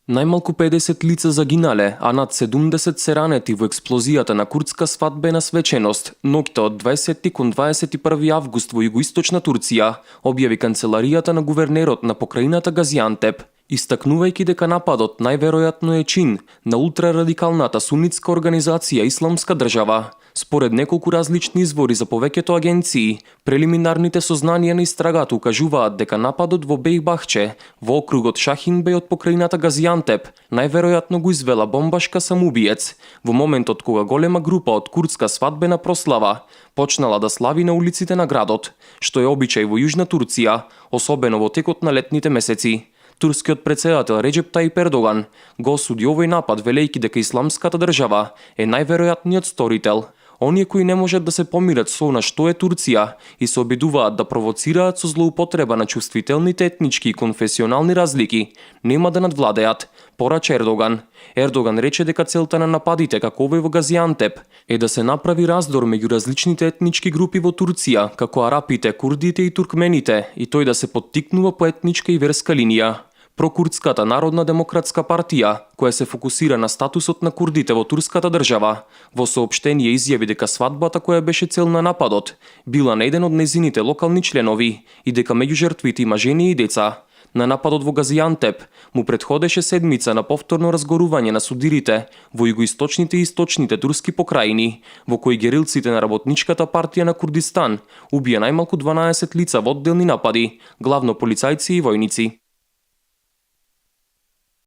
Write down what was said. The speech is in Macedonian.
Најмалку 50 лица загинале, а над 70 се ранети во експлозијата на курдска свадбена свеченост ноќта од 20 кон 21 август во југоисточна Турција, објави канцеларијата на гувернерот на покрајината Газиантеп, истакнувајќи дека нападот најверојатно е чин на ултрарадикалната сунитска организација Исламска држава. Според неколку различни извори за повеќето агенции, прелиминарните сознанија на истрагата укажуваат дека нападот во Бејбахче, во округот Шахинбеј од покрајината Газиантеп, најверојатно го извела бомбашка самоубиец, во моментот кога голема група од курдска свадбена прослава почнала да слави на улиците на градот, што е обичај во Јужна Турција, особено во текот на летните месеци. Турскиот претседател Реџеп Тајип Ердоган го осуди овој напад, велејќи дека Исламската држава е најверојатниот сторител. Оние кои не можат да се помират со она што е Турција и се обидуваат да провоцираат со злоупотреба на чувствителните етнички и конфесионални разлики, нема да надвладеат, порача Ердоган. Ердоган рече дека целта на нападите како овој во Газиантеп е да се направи раздор меѓу различните етнички групи во Турција, како арапите, курдите и туркмените, и тој да се поттикнува по етничка и верска линија. Прокурдската Народна демократска партија, која се фокусира на статусот на курдите во турската држава, во соопштение изјави дека свадбата која беше цел на нападот била на еден од незините локални членови и дека меѓу жртвите има жени и деца. На нападот во Газиантеп му претходеше седмица на повторно разгорување на судирите во југоисточните и источните турски покрајини, во кои герилците на Работничката партија на Курдистан убија најмалку 12 лица во одделни напади, главно полицајци и војници.